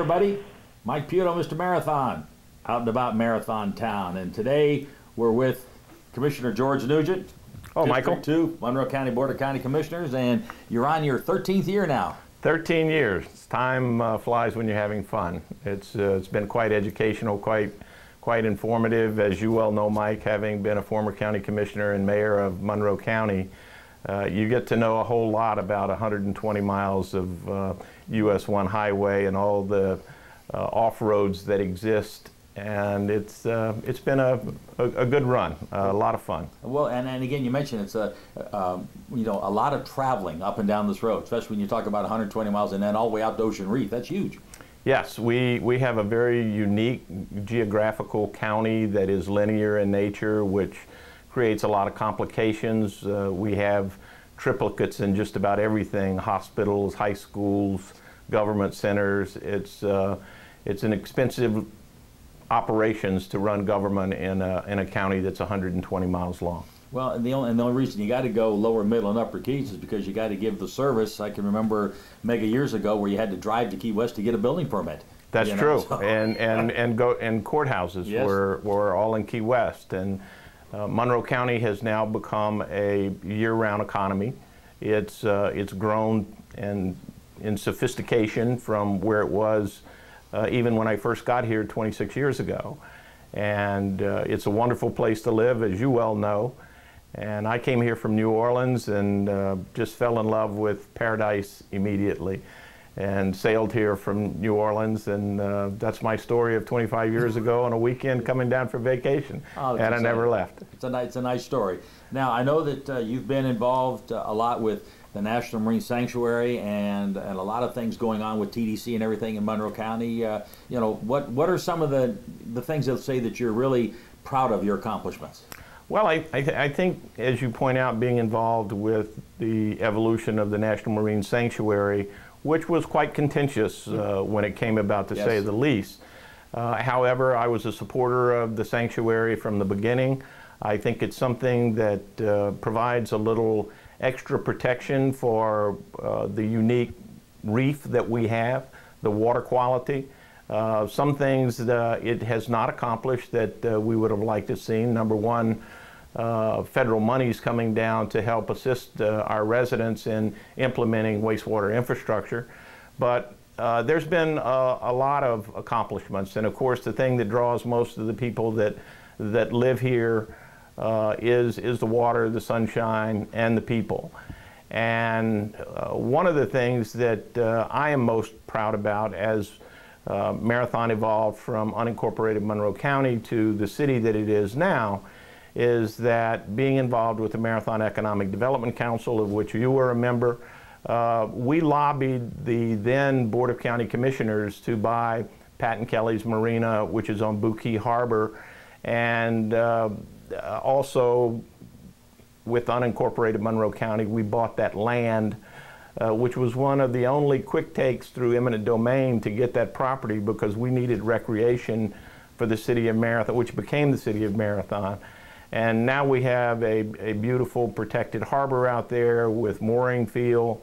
everybody. Mike Puto, Mr. Marathon, out and about Marathon Town. And today we're with Commissioner George Neugent. Oh, Michael. 2, Monroe County Board of County Commissioners, and you're on your 13th year now. 13 years. Time flies when you're having fun. It's been quite educational, quite informative. As you well know, Mike, having been a former county commissioner and mayor of Monroe County, you get to know a whole lot about 120 miles of US 1 highway and all the off-roads that exist. And it's been a good run, a lot of fun. Well, and again, you mentioned it's a lot of traveling up and down this road, especially when you talk about 120 miles and then all the way out to Ocean Reef. That's huge. Yes, we have a very unique geographical county that is linear in nature, which creates a lot of complications. We have triplicates in just about everything: hospitals, high schools, government centers. It's an expensive operations to run government in a county that's 120 miles long. Well, and the only reason you got to go lower, middle, and upper Keys is because you got to give the service. I can remember mega years ago where you had to drive to Key West to get a building permit. That's true, so. and courthouses yes. were all in Key West, and Monroe County has now become a year-round economy. It's grown in sophistication from where it was even when I first got here 26 years ago. And it's a wonderful place to live, as you well know. And I came here from New Orleans and just fell in love with paradise immediately and sailed here from New Orleans. And that's my story of 25 years ago on a weekend coming down for vacation. Oh, and I never left. It's a nice story. Now, I know that you've been involved a lot with the National Marine Sanctuary and a lot of things going on with TDC and everything in Monroe County. What are some of the things that say that you're really proud of your accomplishments? Well, I think, as you point out, being involved with the evolution of the National Marine Sanctuary, which was quite contentious when it came about, to yes. say the least. However, I was a supporter of the sanctuary from the beginning. I think it's something that provides a little extra protection for the unique reef that we have, the water quality. Some things that it has not accomplished that we would have liked to see. Number one, federal monies coming down to help assist our residents in implementing wastewater infrastructure. But there's been a lot of accomplishments. And of course, the thing that draws most of the people that live here is the water, the sunshine, and the people. And one of the things that I am most proud about as Marathon evolved from unincorporated Monroe County to the city that it is now is that being involved with the Marathon Economic Development Council, of which you were a member, we lobbied the then Board of County Commissioners to buy Pat & Kelly's Marina, which is on Bouquet Harbor, and also with unincorporated Monroe County, we bought that land, which was one of the only quick takes through eminent domain to get that property because we needed recreation for the city of Marathon, which became the city of Marathon. And now we have a beautiful protected harbor out there with mooring field,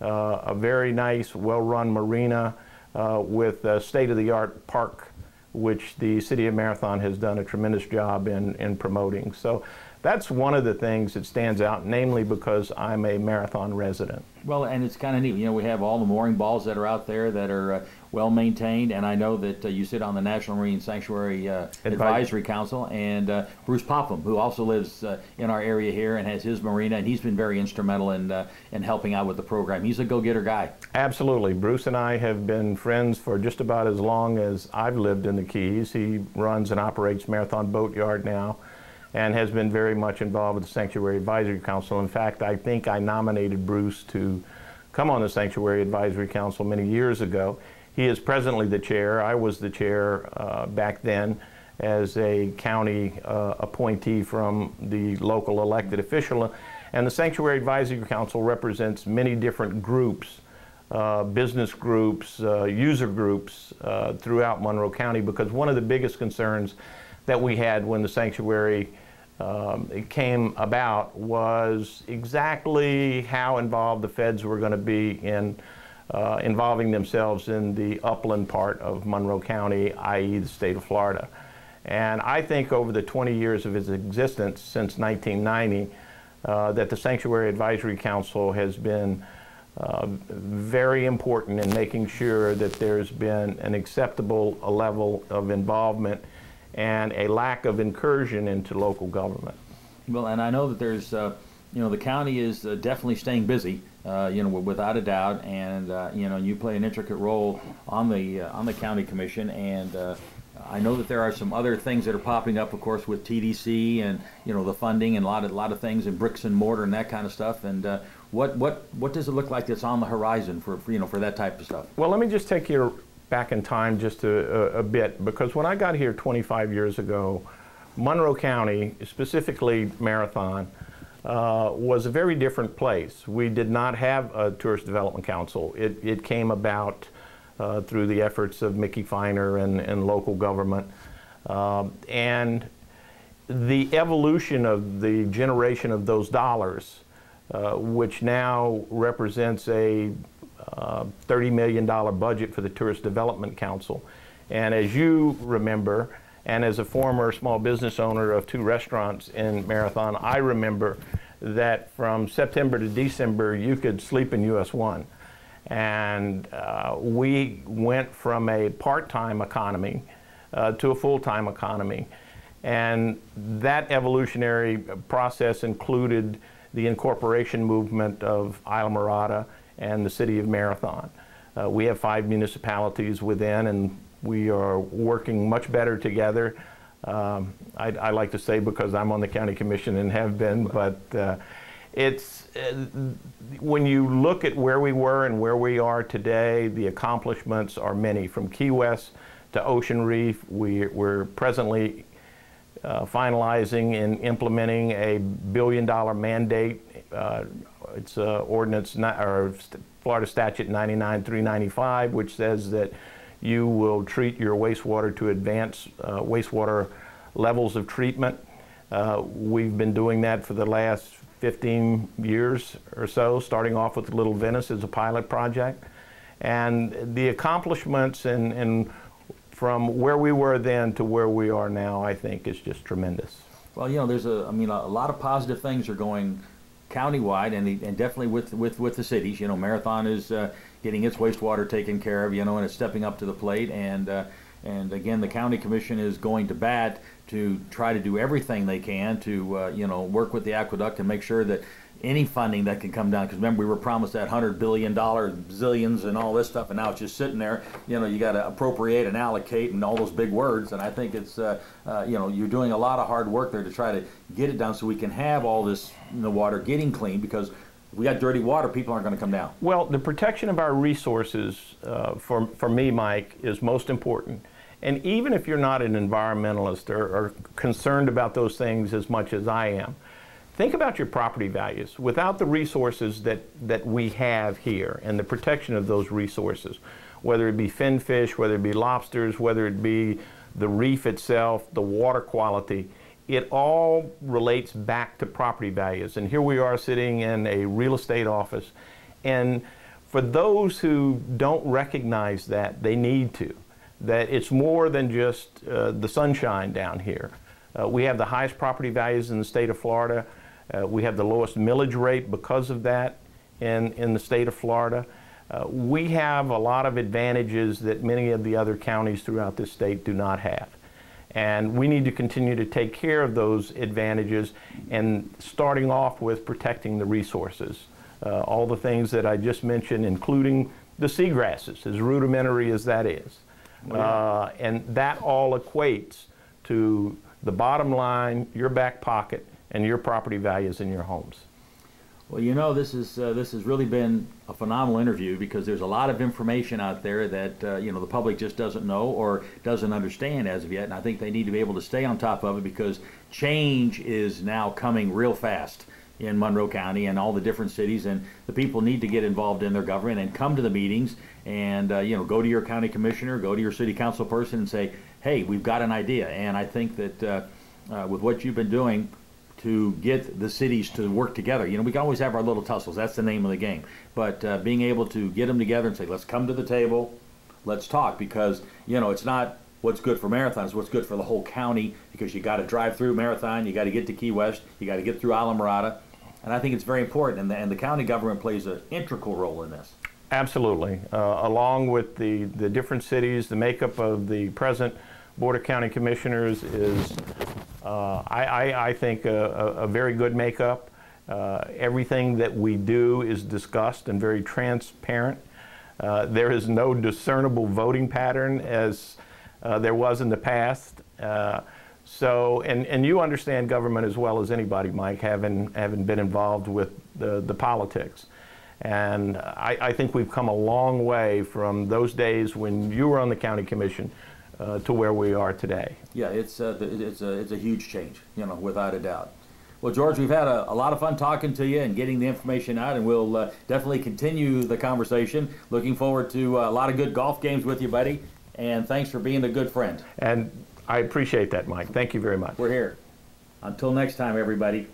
a very nice, well-run marina with a state-of-the-art park, which the city of Marathon has done a tremendous job in promoting. So that's one of the things that stands out, namely because I'm a Marathon resident. Well, and it's kind of neat. We have all the mooring balls that are out there that are well maintained, and I know that you sit on the National Marine Sanctuary Advisory Council, and Bruce Popham, who also lives in our area here and has his marina, and he's been very instrumental in helping out with the program. He's a go-getter guy. Absolutely. Bruce and I have been friends for just about as long as I've lived in the Keys. He runs and operates Marathon Boat Yard now, and has been very much involved with the Sanctuary Advisory Council. In fact, I think I nominated Bruce to come on the Sanctuary Advisory Council many years ago. He is presently the chair. I was the chair back then as a county appointee from the local elected official. And the Sanctuary Advisory Council represents many different groups, business groups, user groups throughout Monroe County, because one of the biggest concerns that we had when the sanctuary it came about was exactly how involved the feds were going to be in involving themselves in the upland part of Monroe County, i.e. the state of Florida. And I think over the 20 years of its existence since 1990, that the Sanctuary Advisory Council has been very important in making sure that there's been an acceptable level of involvement and a lack of incursion into local government. Well, and I know that there's, the county is definitely staying busy, without a doubt, and you play an intricate role on the county commission, and I know that there are some other things that are popping up, of course, with TDC and the funding and a lot of things and bricks and mortar and that kind of stuff. And what does it look like that's on the horizon for that type of stuff? Well, let me just take you back in time just a bit, because when I got here 25 years ago, Monroe County, specifically Marathon, was a very different place. We did not have a tourist development council. It came about through the efforts of Mickey Feiner and local government. And the evolution of the generation of those dollars, which now represents a $30 million budget for the Tourist Development Council. And as you remember, and as a former small business owner of 2 restaurants in Marathon, I remember that from September to December, you could sleep in US 1. And we went from a part-time economy to a full-time economy. And that evolutionary process included the incorporation movement of Islamorada and the city of Marathon. We have 5 municipalities within, and we are working much better together. I like to say because I'm on the county commission and have been, but when you look at where we were and where we are today, the accomplishments are many. From Key West to Ocean Reef, we're presently finalizing and implementing a $1 billion mandate. It's ordinance, or Florida Statute 99-395, which says that you will treat your wastewater to advance wastewater levels of treatment. We've been doing that for the last 15 years or so, starting off with Little Venice as a pilot project. And the accomplishments and from where we were then to where we are now, I think, is just tremendous. Well, there's a lot of positive things are going countywide, and definitely with the cities. Marathon is getting its wastewater taken care of, and it's stepping up to the plate. And again, the county commission is going to bat to try to do everything they can to work with the aqueduct and make sure that any funding that can come down, because remember we were promised that $100 billion, zillions and all this stuff, and now it's just sitting there. You got to appropriate and allocate and all those big words, and I think it's you're doing a lot of hard work there to try to get it down so we can have all this water getting clean, because if we got dirty water, people aren't going to come down. Well, the protection of our resources for me, Mike, is most important. And even if you're not an environmentalist or concerned about those things as much as I am, think about your property values. Without the resources that we have here and the protection of those resources, whether it be finfish, whether it be lobsters, whether it be the reef itself, the water quality, it all relates back to property values. And here we are sitting in a real estate office. And for those who don't recognize that, they need to. That it's more than just the sunshine down here. We have the highest property values in the state of Florida. We have the lowest millage rate because of that in the state of Florida. We have a lot of advantages that many of the other counties throughout this state do not have. And we need to continue to take care of those advantages, and starting off with protecting the resources. All the things that I just mentioned, including the seagrasses, as rudimentary as that is. And that all equates to the bottom line, your back pocket, and your property values in your homes. Well, this has really been a phenomenal interview, because there's a lot of information out there that the public just doesn't know or doesn't understand as of yet, and I think they need to be able to stay on top of it, because change is now coming real fast in Monroe County and all the different cities, and the people need to get involved in their government and come to the meetings and go to your county commissioner, go to your city council person and say, hey, we've got an idea. And I think that with what you've been doing, to get the cities to work together. You know, we can always have our little tussles. That's the name of the game. But being able to get them together and say, let's come to the table, let's talk, because, you know, it's not what's good for Marathon, it's what's good for the whole county, because you got to drive through Marathon, you got to get to Key West, you got to get through Islamorada. And I think it's very important, and the county government plays an integral role in this. Absolutely. Along with the different cities, the makeup of the present Board of County Commissioners is, I think, a very good makeup. Everything that we do is discussed and very transparent. There is no discernible voting pattern as there was in the past. And you understand government as well as anybody, Mike, having been involved with the politics. And I think we've come a long way from those days when you were on the county commission to where we are today. Yeah, it's a huge change, you know, without a doubt. Well, George, we've had a lot of fun talking to you and getting the information out, and we'll definitely continue the conversation. Looking forward to a lot of good golf games with you, buddy, and thanks for being a good friend. And I appreciate that, Mike. Thank you very much. We're here. Until next time, everybody.